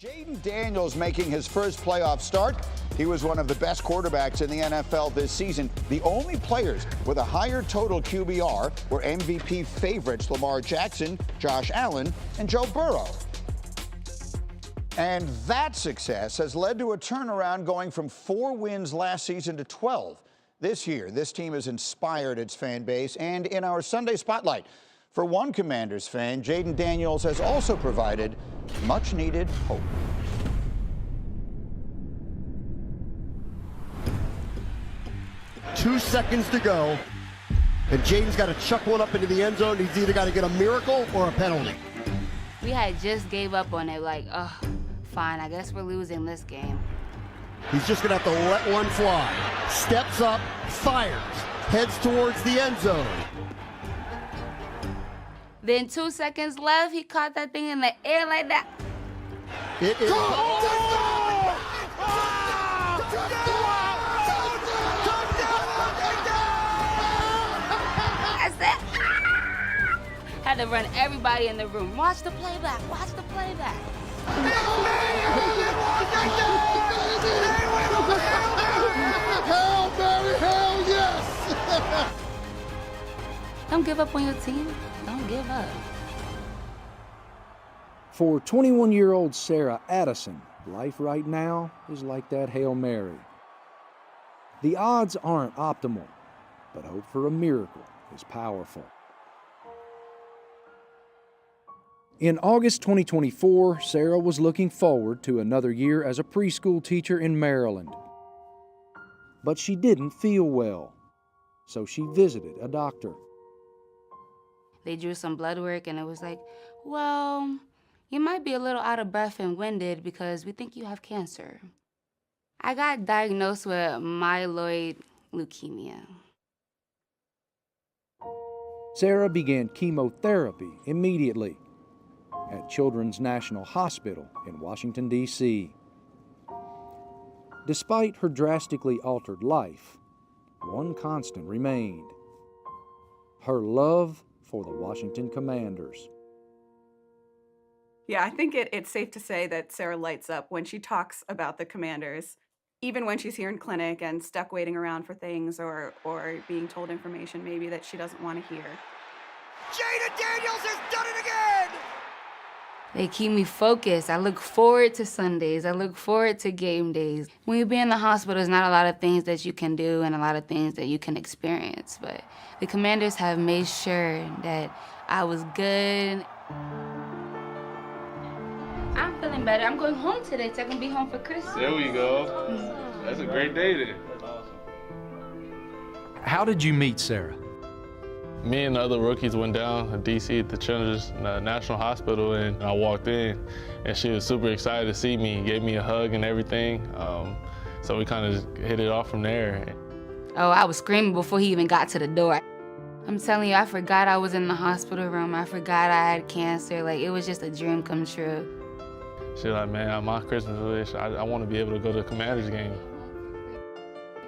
Jayden Daniel's making his first playoff start. He was one of the best quarterbacks in the NFL this season. The only players with a higher total QBR were MVP favorites Lamar Jackson, Josh Allen, and Joe Burrow. And that success has led to a turnaround, going from 4 wins last season to 12 this year. This team has inspired its fan base, and in our Sunday Spotlight, for one Commanders fan, Jayden Daniels has also provided much-needed hope. Two seconds to go, and Jayden's got to chuck one up into the end zone. He's either got to get a miracle or a penalty. We had just gave up on it, like, oh, fine, I guess we're losing this game. He's just going to have to let one fly. Steps up, fires, heads towards the end zone. Then 2 seconds left, he caught that thing in the air like that. It is. I said, ah! Had to run everybody in the room. Watch the playback, watch the playback. Hell, Mary, hell yes! Don't give up on your team. Don't give up. For 21-year-old Sarah Addison, life right now is like that Hail Mary. The odds aren't optimal, but hope for a miracle is powerful. In August 2024, Sarah was looking forward to another year as a preschool teacher in Maryland. But she didn't feel well, so she visited a doctor. They drew some blood work, and it was like, well, you might be a little out of breath and winded because we think you have cancer. I got diagnosed with myeloid leukemia. Sarah began chemotherapy immediately at Children's National Hospital in Washington, D.C. Despite her drastically altered life, one constant remained: her love for the Washington Commanders. Yeah, I think it's safe to say that Sarah lights up when she talks about the Commanders, even when she's here in clinic and stuck waiting around for things or being told information maybe that she doesn't want to hear. Jayden Daniels has done it again! They keep me focused. I look forward to Sundays. I look forward to game days. When you be in the hospital, there's not a lot of things that you can do and a lot of things that you can experience. But the Commanders have made sure that I was good. I'm feeling better. I'm going home today so I can be home for Christmas. There we go. That's a great day then. How did you meet Sarah? Me and the other rookies went down to D.C. at the Children's National Hospital, and I walked in, and she was super excited to see me, gave me a hug and everything. So we kind of just hit it off from there. Oh, I was screaming before he even got to the door. I'm telling you, I forgot I was in the hospital room. I forgot I had cancer. Like, it was just a dream come true. She was like, man, my Christmas wish, I want to be able to go to a Commanders game.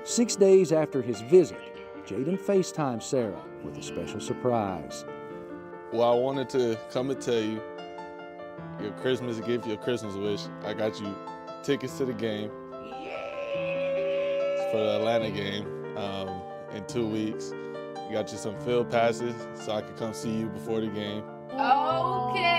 6 days after his visit, Jayden FaceTimed Sarah with a special surprise. Well, I wanted to come and tell you your Christmas gift, your Christmas wish. I got you tickets to the game. It's for the Atlanta game in 2 weeks. I got you some field passes so I could come see you before the game. Okay.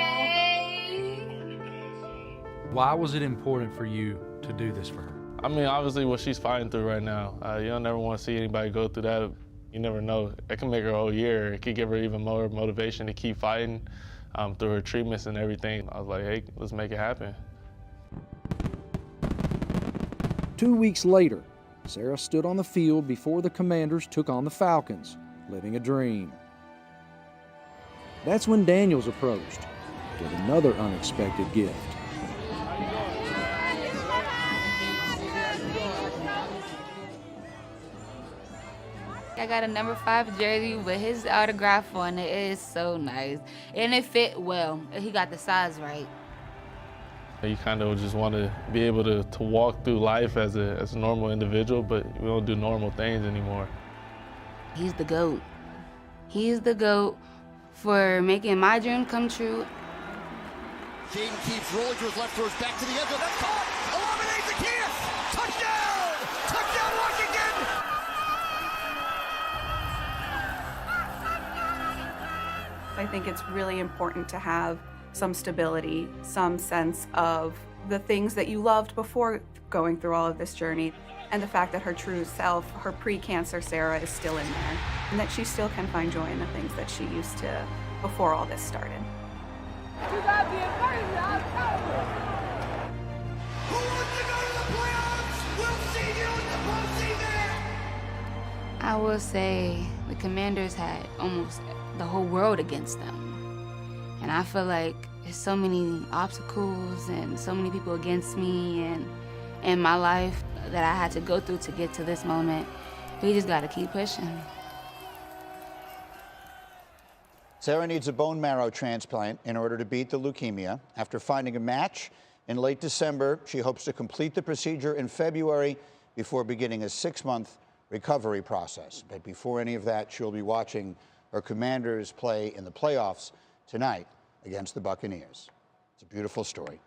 Why was it important for you to do this for her? I mean, obviously what she's fighting through right now, you don't never want to see anybody go through that. You never know. It can make her a whole year. It could give her even more motivation to keep fighting through her treatments and everything. I was like, hey, let's make it happen. 2 weeks later, Sarah stood on the field before the Commanders took on the Falcons, living a dream. That's when Daniels approached with another unexpected gift. I got a number 5 jersey with his autograph on it. It is so nice. And it fit well. He got the size right. You kind of just want to be able to walk through life as a normal individual, but we don't do normal things anymore. He's the GOAT. He's the GOAT for making my dream come true Jayden keeps rolling to his left, throws back to the end zone. That's caught. Eliminates Zacchaeus. Touchdown! Touchdown, Washington! I think it's really important to have some stability, some sense of the things that you loved before going through all of this journey, and the fact that her true self, her pre-cancer Sarah, is still in there, and that she still can find joy in the things that she used to before all this started. You gotta be amazing. I'm telling you. Who wants to go to the playoffs? We'll see you in the postseason! I will say the Commanders had almost the whole world against them. And I feel like there's so many obstacles and so many people against me and in my life that I had to go through to get to this moment. We just gotta keep pushing. Sarah needs a bone marrow transplant in order to beat the leukemia. After finding a match in late December, she hopes to complete the procedure in February before beginning a 6-month recovery process. But before any of that, she'll be watching her Commanders play in the playoffs tonight against the Buccaneers. It's a beautiful story.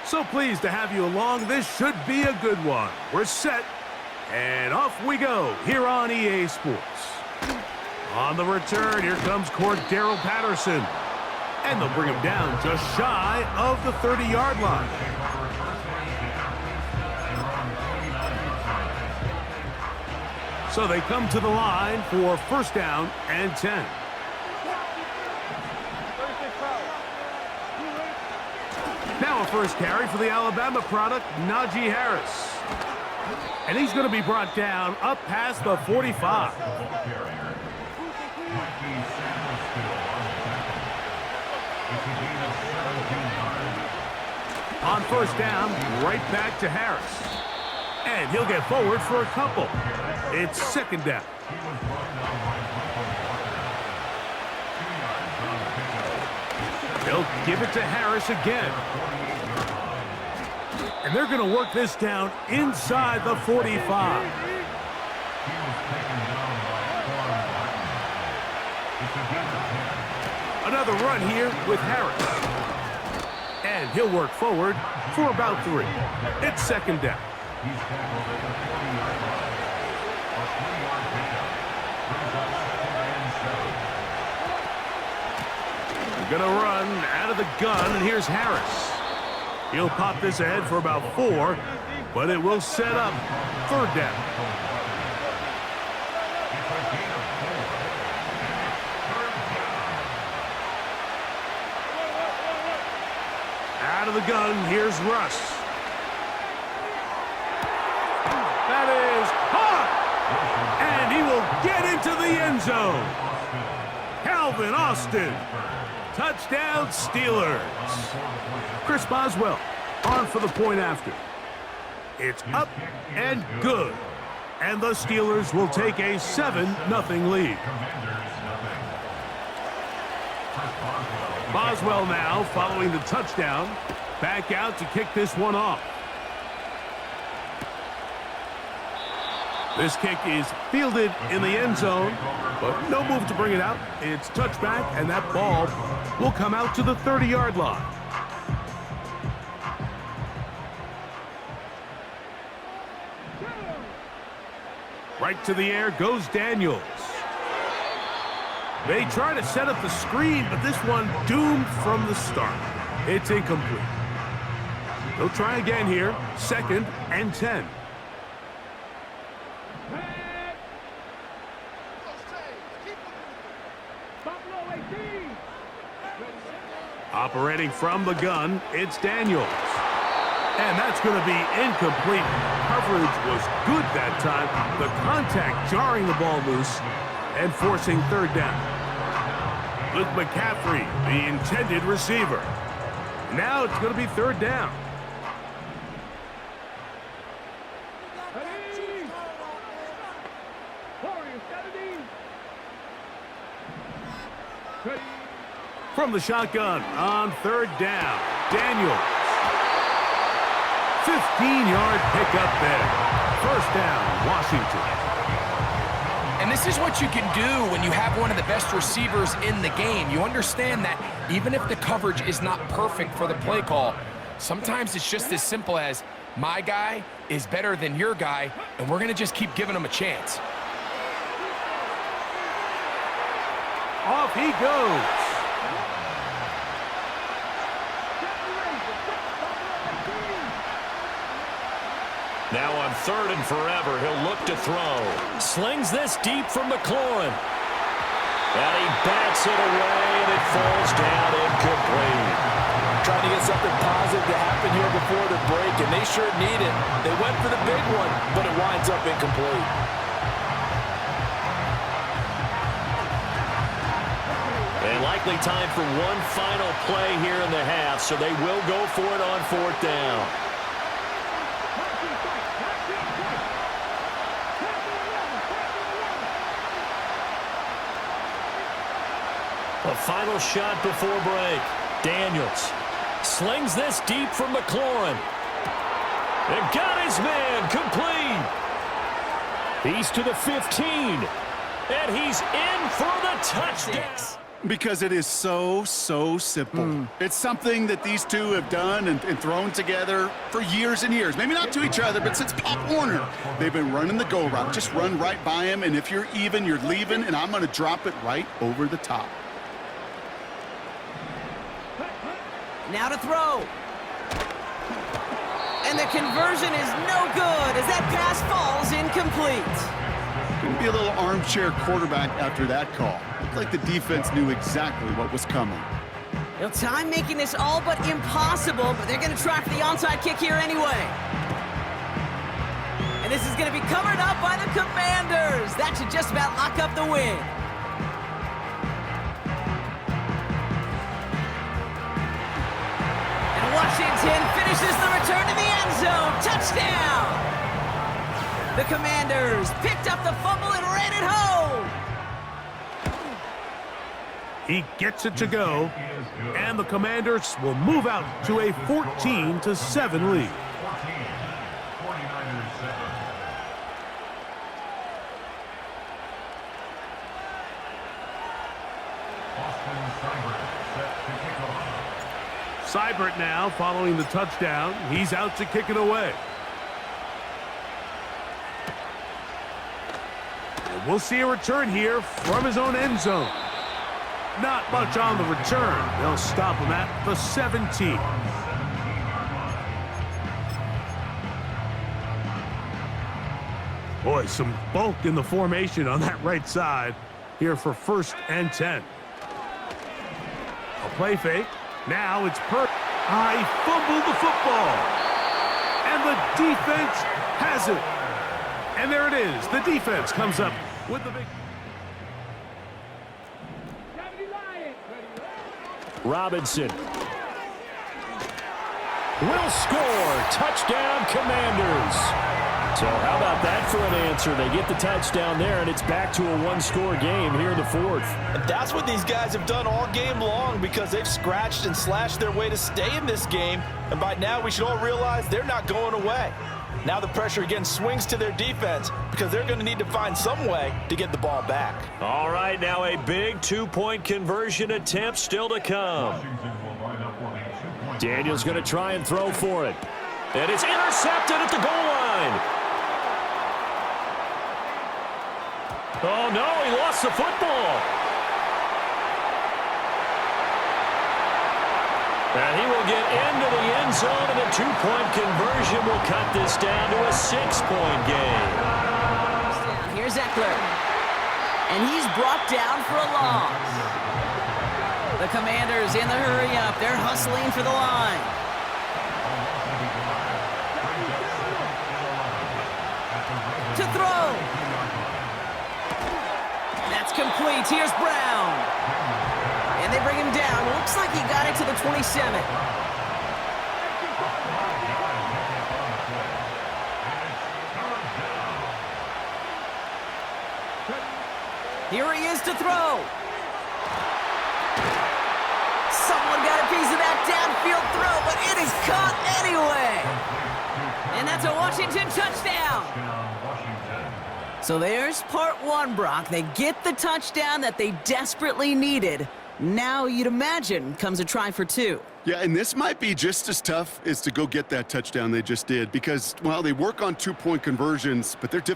So pleased to have you along. This should be a good one. We're set, and off we go here on EA Sports. On the return, here comes Cordero Patterson. And they'll bring him down just shy of the 30-yard line. So they come to the line for first down and 10. Now a first carry for the Alabama product, Najee Harris. And he's going to be brought down up past the 45. On first down, right back to Harris. And he'll get forward for a couple. It's second down. They'll give it to Harris again. And they're going to work this down inside the 45. Another run here with Harris. And he'll work forward for about 3. It's second down. They're going to run out of the gun, and here's Harris. He'll pop this ahead for about 4, but it will set up third down. Out of the gun, here's Russ. That is caught! And he will get into the end zone. Calvin Austin. Touchdown, Steelers. Chris Boswell on for the point after. It's up and good. And the Steelers will take a 7-0 lead. Boswell now following the touchdown. Back out to kick this one off. This kick is fielded in the end zone, but no move to bring it out. It's touchback, and that ball will come out to the 30-yard line. Right to the air goes Daniels. They try to set up the screen, but this one doomed from the start. It's incomplete. They'll try again here, second and 10. Operating from the gun, it's Daniels. And that's going to be incomplete. Coverage was good that time. The contact jarring the ball loose and forcing third down. Luke McCaffrey, the intended receiver. Now it's going to be third down. From the shotgun on third down. Daniel. 15-yard pickup there. First down, Washington. And this is what you can do when you have one of the best receivers in the game. You understand that even if the coverage is not perfect for the play call, sometimes it's just as simple as my guy is better than your guy, and we're going to just keep giving him a chance. Off he goes. Now on 3rd and forever, he'll look to throw. Slings this deep from McLaurin. And he bats it away, and it falls down incomplete. Trying to get something positive to happen here before the break, and they sure need it. They went for the big one, but it winds up incomplete. And likely time for one final play here in the half, so they will go for it on 4th down. A final shot before break. Daniels slings this deep from McLaurin. And got his man complete. He's to the 15. And he's in for the touchdown. Because it is so simple. It's something that these two have done and thrown together for years and years. Maybe not to each other, but since Pop Warner. They've been running the go route. Just run right by him, and if you're even, you're leaving, and I'm going to drop it right over the top. Now to throw. And the conversion is no good as that pass falls incomplete. Gonna be a little armchair quarterback after that call. Looked like the defense knew exactly what was coming. Well, time making this all but impossible, but they're going to try for the onside kick here anyway. And this is going to be covered up by the Commanders. That should just about lock up the win. And Washington finishes the return to the end zone. Touchdown! The Commanders picked up the fumble and ran it home. He gets it to go, and the Commanders will move out to a 14-7 lead. Seibert now following the touchdown. He's out to kick it away. And we'll see a return here from his own end zone. Not much on the return. They'll stop him at the 17. Boy, some bulk in the formation on that right side here for 1st and 10. A play fake. Now it's he fumbled the football. And the defense has it. And there it is. The defense comes up with the big... Robinson will score. Touchdown, Commanders. So how about that for an answer? They get the touchdown there, and it's back to a one-score game here in the 4th. And that's what these guys have done all game long, because they've scratched and slashed their way to stay in this game. And by now, we should all realize they're not going away. Now the pressure again swings to their defense, because they're going to need to find some way to get the ball back. All right, now a big two-point conversion attempt still to come. Daniel's going to try and throw for it. And it's intercepted at the goal line. Oh, no, he lost the football. And he will get into the end zone, and a two-point conversion will cut this down to a 6-point game. Here's Eckler. And he's brought down for a loss. The Commanders in the hurry-up. They're hustling for the line. To throw. That's complete. Here's Brown. And they bring him down. Looks like he got it to the 27. Here he is to throw. Someone got a piece of that downfield throw, but it is caught anyway. And that's a Washington touchdown. So there's part one, Brock. They get the touchdown that they desperately needed. Now, you'd imagine, comes a try for two. Yeah, and this might be just as tough as to go get that touchdown they just did because, well, they work on two-point conversions, but they're difficult.